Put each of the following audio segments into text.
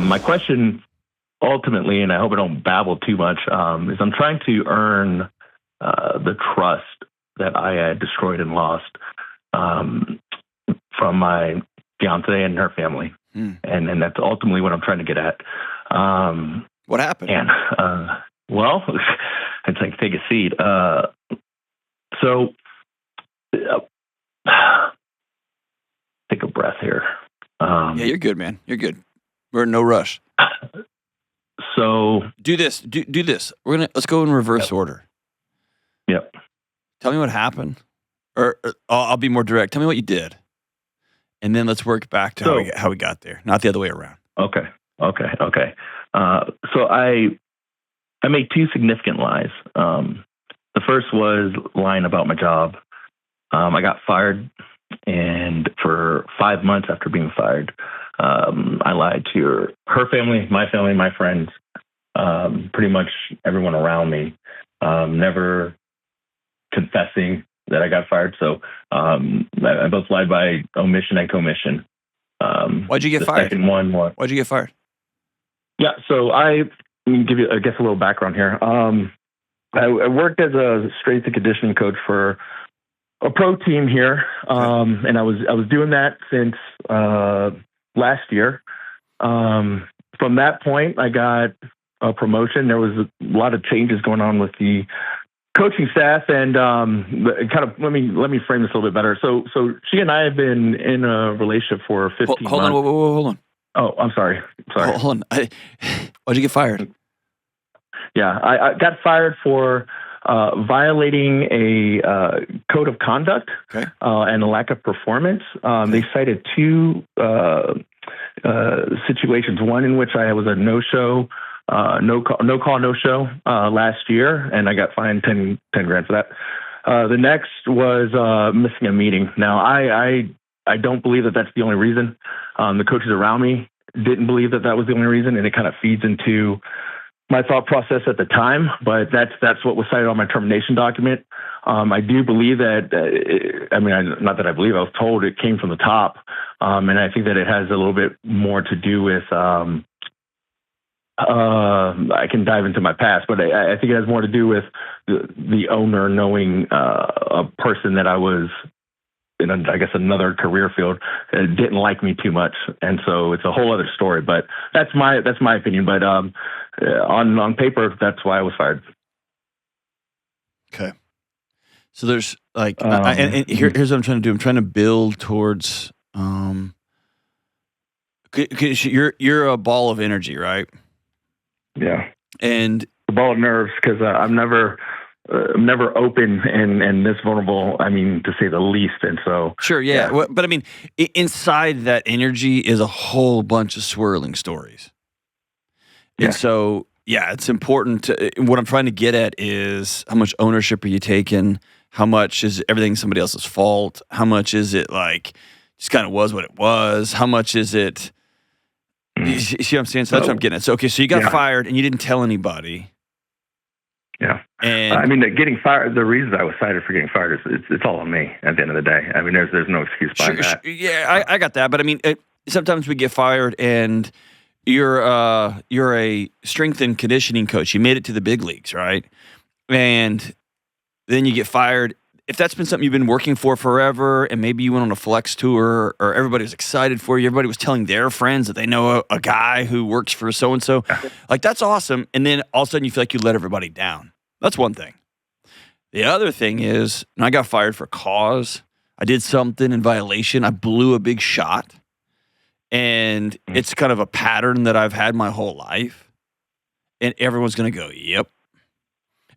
My question ultimately, and I hope I don't babble too much, is I'm trying to earn the trust that I had destroyed and lost from my fiancée and her family. And that's ultimately what I'm trying to get at. What happened? And, well, it's like take a seat. So take a breath here. Yeah, you're good, man. You're good. We're in no rush. So do this. Do this. Let's go in reverse order. Yep. Tell me what happened, or I'll be more direct. Tell me what you did, and then let's work back to how we got there, not the other way around. Okay. So I made two significant lies. The first was lying about my job. I got fired, and for 5 months after being fired, I lied to her family, my friends, pretty much everyone around me, never confessing that I got fired. So I both lied by omission and commission. Why'd you get fired? Second one was, why'd you get fired? Yeah, so let me give you, I guess, a little background here. I worked as a strength and conditioning coach for a pro team here, and I was doing that since last year. From that point, I got a promotion. There was a lot of changes going on with the coaching staff, and kind of let me frame this a little bit better. So she and I have been in a relationship for 15 months. Hold on. Oh, I'm sorry. Hold on. Why'd you get fired? Yeah, I got fired for violating a code of conduct and a lack of performance. They cited two situations. One in which I was a no-show, no call, no-show last year, and I got fined 10 grand for that. The next was missing a meeting. Now, I don't believe that that's the only reason. The coaches around me didn't believe that was the only reason, and it kind of feeds into my thought process at the time. But that's what was cited on my termination document. I do believe that. Not that I believe. I was told it came from the top, and I think that it has a little bit more to do with. I can dive into my past, but I think it has more to do with the owner knowing a person that I was in, I guess, another career field didn't like me too much, and so it's a whole other story. But that's my opinion. But on paper, that's why I was fired. Okay. So there's like, here's what I'm trying to do. I'm trying to build towards, because you're a ball of energy, right? Yeah. And the ball of nerves, because I'm never open and this vulnerable, to say the least. And so, sure, yeah. Well, but inside that energy is a whole bunch of swirling stories. And so, it's important what I'm trying to get at is how much ownership are you taking? How much is everything somebody else's fault? How much is it like just kind of was what it was? How much is it? You see what I'm saying? So that's what I'm getting at. So, okay, so you got fired and you didn't tell anybody. Yeah. And getting fired, the reason I was cited for getting fired is it's all on me at the end of the day. There's no excuse behind that. Yeah, I got that. But sometimes we get fired and you're a strength and conditioning coach. You made it to the big leagues, right? And then you get fired. If that's been something you've been working for forever, and maybe you went on a flex tour, or everybody was excited for you, everybody was telling their friends that they know a guy who works for so-and-so, like that's awesome. And then all of a sudden you feel like you let everybody down. That's one thing. The other thing is, I got fired for cause. I did something in violation. I blew a big shot. And it's kind of a pattern that I've had my whole life. And everyone's going to go, yep.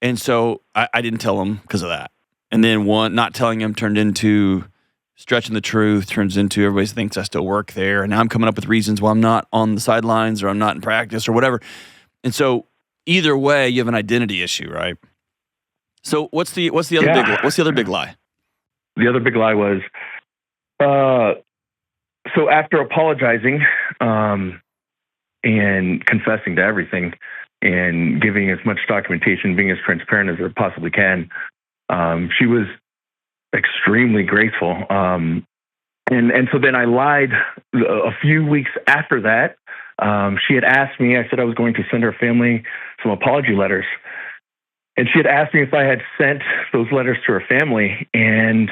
And so I didn't tell them because of that. And then not telling him turned into stretching the truth, turns into everybody thinks I still work there. And now I'm coming up with reasons why I'm not on the sidelines or I'm not in practice or whatever. And so either way, you have an identity issue, right? So what's the other big lie? The other big lie was, so after apologizing and confessing to everything and giving as much documentation, being as transparent as I possibly can, she was extremely grateful. And so then I lied a few weeks after that She had asked me, I said I was going to send her family some apology letters. And she had asked me if I had sent those letters to her family. And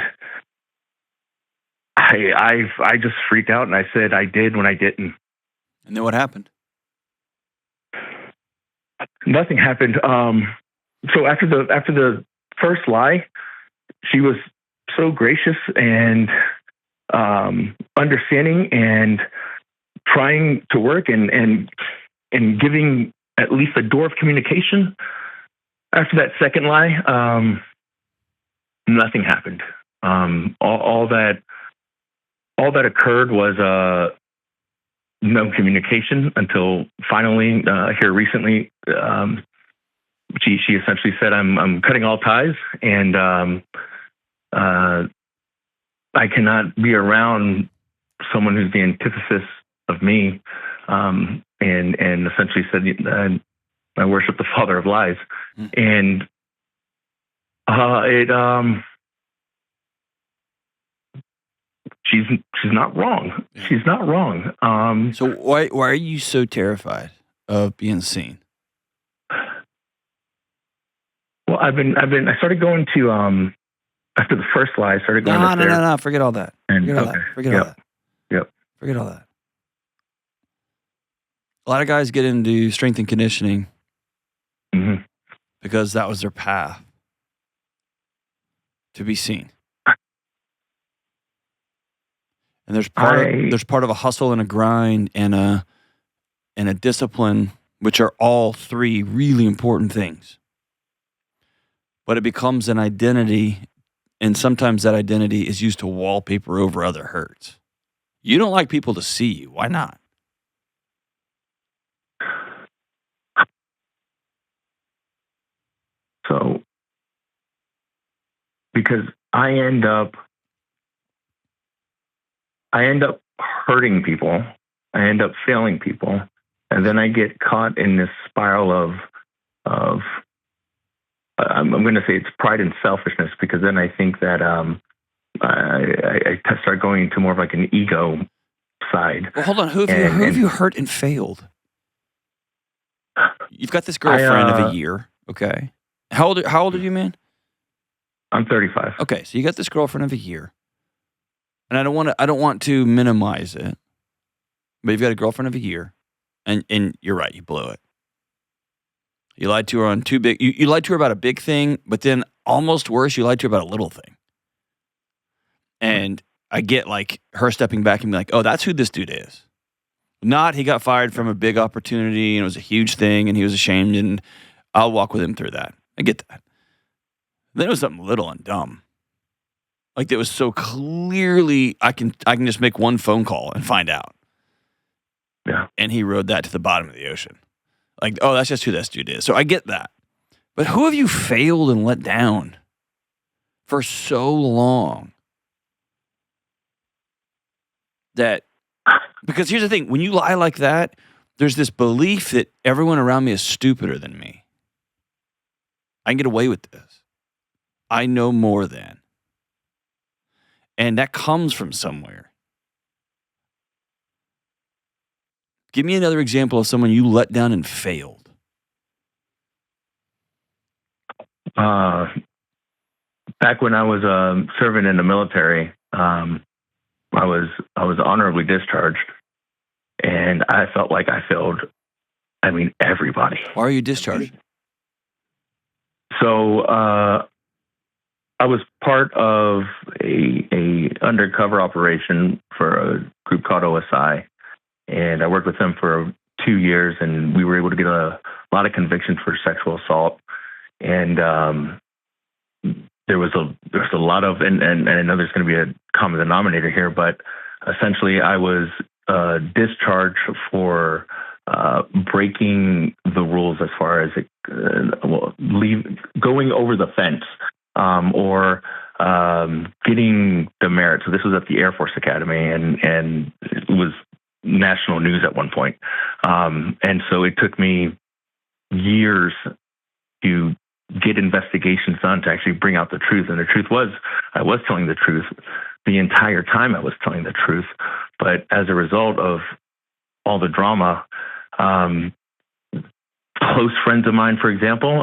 I just freaked out and I said I did when I didn't. And then what happened? Nothing happened. So after the first lie, she was so gracious and understanding and trying to work and giving at least a door of communication. After that second lie, nothing happened. All that occurred was no communication until finally here recently. She essentially said, "I'm cutting all ties, and I cannot be around someone who's the antithesis of me," and essentially said, "I worship the father of lies," and she's not wrong. She's not wrong. So why are you so terrified of being seen? Well, I started going to after the first lie. I started going up there. No. Forget all that. Forget all that. Forget all that. Yep. Forget all that. A lot of guys get into strength and conditioning because that was their path to be seen. And there's part of a hustle and a grind and a discipline, which are all three really important things. But it becomes an identity, and sometimes that identity is used to wallpaper over other hurts. You don't like people to see you. Why not? So, because I end up hurting people, I end up failing people, and then I get caught in this spiral of I'm going to say it's pride and selfishness, because then I think that I start going into more of like an ego side. Well, hold on. Who have you hurt and failed? You've got this girlfriend of a year, okay? How old are you, man? I'm 35. Okay, so you got this girlfriend of a year, and I don't want to minimize it, but you've got a girlfriend of a year, and you're right, you blew it. You lied to her on too big. You lied to her about a big thing, but then almost worse, you lied to her about a little thing. And I get like her stepping back and be like, "Oh, that's who this dude is." Not he got fired from a big opportunity and it was a huge thing and he was ashamed, and I'll walk with him through that. I get that. Then it was something little and dumb. Like that was so clearly I can just make one phone call and find out. Yeah. And he rode that to the bottom of the ocean. Like, oh, that's just who this dude is. So I get that. But who have you failed and let down for so long? That, because here's the thing, when you lie like that, there's this belief that everyone around me is stupider than me. I can get away with this. I know more than. And that comes from somewhere. Give me another example of someone you let down and failed. Back when I was serving in the military, I was honorably discharged, and I felt like I failed. I mean, everybody. Why are you discharged? So I was part of a undercover operation for a group called OSI. And I worked with them for 2 years, and we were able to get a lot of convictions for sexual assault. And there was a lot of, and I know there's going to be a common denominator here, but essentially I was discharged for breaking the rules as far as going over the fence or getting the merit. So this was at the Air Force Academy, and it was national news at one point. And so it took me years to get investigations done to actually bring out the truth. And the truth was, I was telling the truth the entire time. I was telling the truth. But as a result of all the drama, Close friends of mine, for example,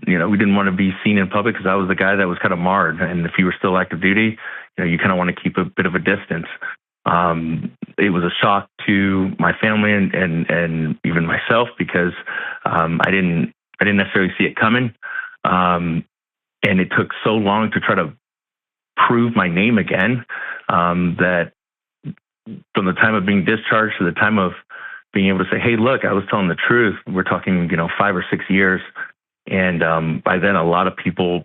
we didn't want to be seen in public because I was the guy that was kind of marred. And if you were still active duty, you kind of want to keep a bit of a distance. It was a shock to my family and even myself because I didn't necessarily see it coming. And it took so long to try to prove my name again that from the time of being discharged to the time of being able to say, hey, look, I was telling the truth. We're talking, 5 or 6 years. And by then, a lot of people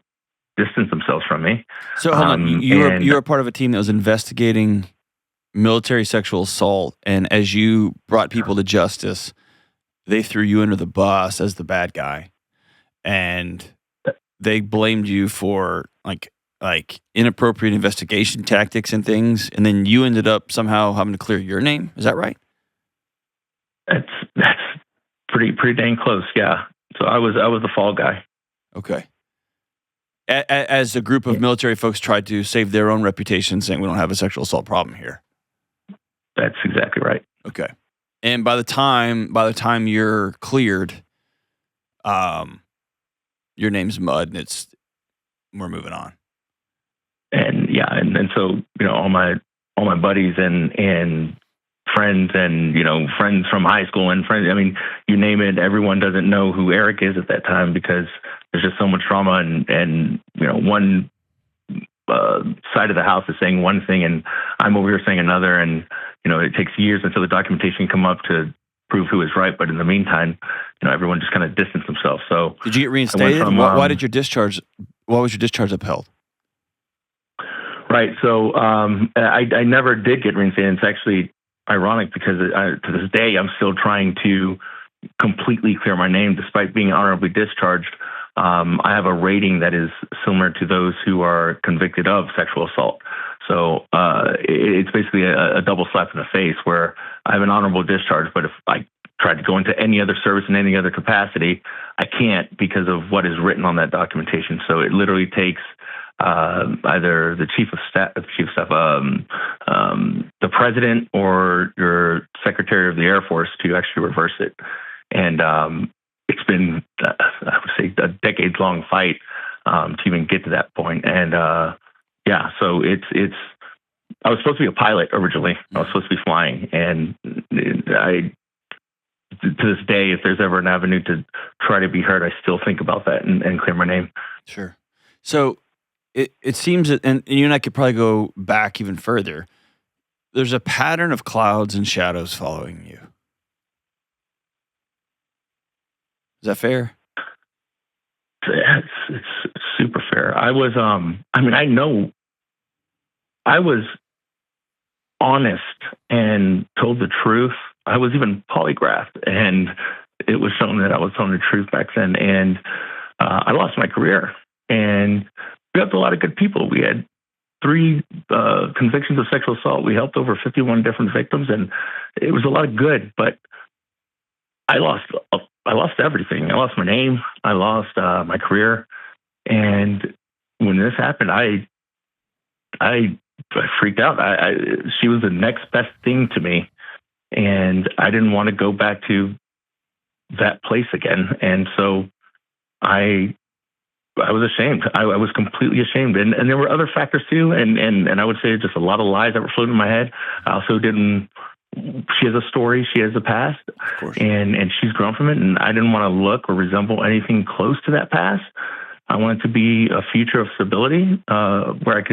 distanced themselves from me. So hold on, you were part of a team that was investigating military sexual assault, and as you brought people to justice, they threw you under the bus as the bad guy, and they blamed you for like inappropriate investigation tactics and things, and then you ended up somehow having to clear your name. Is that right? That's pretty dang close, yeah. So I was the fall guy. Okay. As a group of military folks tried to save their own reputation, saying we don't have a sexual assault problem here. That's exactly right. Okay. And by the time you're cleared, your name's mud, and we're moving on. And yeah, and so all my buddies and friends and friends from high school and friends, you name it, everyone doesn't know who Eric is at that time because there's just so much trauma and one side of the house is saying one thing and I'm over here saying another, and it takes years until the documentation come up to prove who is right, but in the meantime everyone just kind of distanced themselves. So did you get reinstated? Why was your discharge upheld? Right. So I never did get reinstated. It's actually ironic because to this day, I'm still trying to completely clear my name despite being honorably discharged. I have a rating that is similar to those who are convicted of sexual assault. So it's basically a double slap in the face where I have an honorable discharge, but if I tried to go into any other service in any other capacity, I can't because of what is written on that documentation. So it literally takes either the chief of staff, the president, or your secretary of the Air Force to actually reverse it. And it's been, I would say, a decades-long fight to even get to that point. And yeah, so it's. I was supposed to be a pilot originally. I was supposed to be flying, and to this day, if there's ever an avenue to try to be heard, I still think about that and clear my name. Sure. So it seems that, and you and I could probably go back even further, there's a pattern of clouds and shadows following you. Is that fair? It's super fair. I was, I know I was honest and told the truth. I was even polygraphed, and it was something that I was telling the truth back then. And I lost my career, and we helped a lot of good people. We had 3 convictions of sexual assault. We helped over 51 different victims, and it was a lot of good. But I lost everything. I lost my name. I lost my career. And when this happened, I freaked out. She was the next best thing to me, and I didn't want to go back to that place again. And so I was ashamed. I was completely ashamed. And there were other factors too. And I would say just a lot of lies that were floating in my head. I also didn't, she has a story, she has a past, and she's grown from it. And I didn't want to look or resemble anything close to that past. I wanted to be a future of stability, where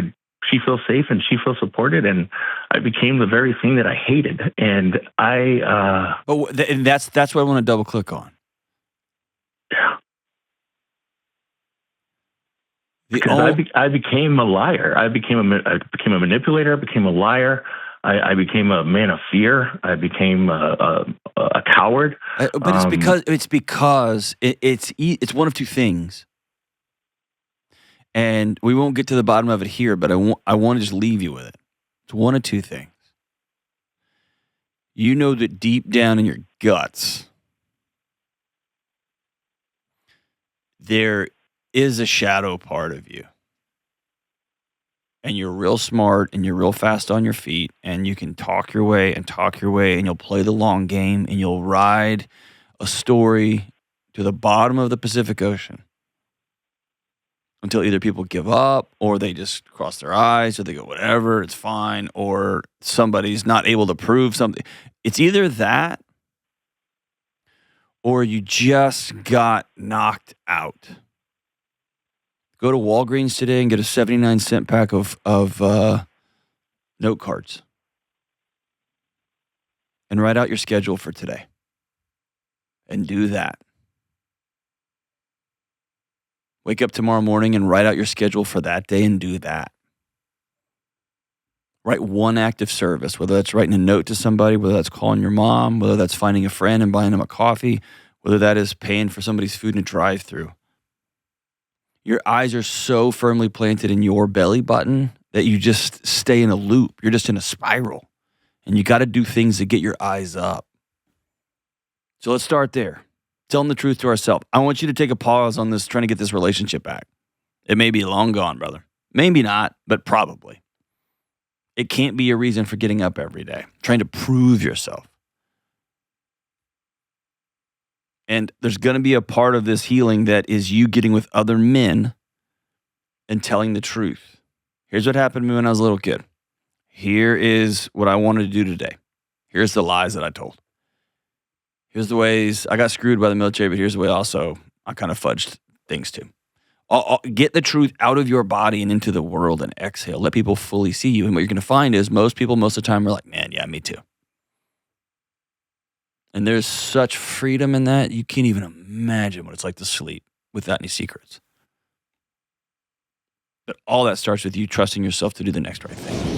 she feels safe and she feels supported. And I became the very thing that I hated. And and that's what I want to double click on. Yeah. Because I became a liar. I became a manipulator. I became a liar. I became a man of fear. I became a coward. But it's because it's one of two things, and we won't get to the bottom of it here. But I want to just leave you with it. It's one of two things. You know that deep down in your guts, there is a shadow part of you. and you're real smart and you're real fast on your feet and you can talk your way and you'll play the long game and you'll ride a story to the bottom of the Pacific Ocean until either people give up or they just cross their eyes or they go, whatever, it's fine, or somebody's not able to prove something. It's either that or you just got knocked out. Go to Walgreens today and get a 79-cent pack of note cards and write out your schedule for today and do that. Wake up tomorrow morning and write out your schedule for that day and do that. Write one act of service, whether that's writing a note to somebody, whether that's calling your mom, whether that's finding a friend and buying them a coffee, whether that is paying for somebody's food in a drive-thru. Your eyes are so firmly planted in your belly button that you just stay in a loop. You're just in a spiral. And you got to do things to get your eyes up. So let's start there. Telling the truth to ourselves. I want you to take a pause on this, trying to get this relationship back. It may be long gone, brother. Maybe not, but probably. It can't be a reason for getting up every day, trying to prove yourself. And there's going to be a part of this healing that is you getting with other men and telling the truth. Here's what happened to me when I was a little kid. Here is what I wanted to do today. Here's the lies that I told. Here's the ways I got screwed by the military, but here's the way also I kind of fudged things too. Get the truth out of your body and into the world and exhale. Let people fully see you. And what you're going to find is most people most of the time are like, man, yeah, me too. And there's such freedom in that, you can't even imagine what it's like to sleep without any secrets. But all that starts with you trusting yourself to do the next right thing.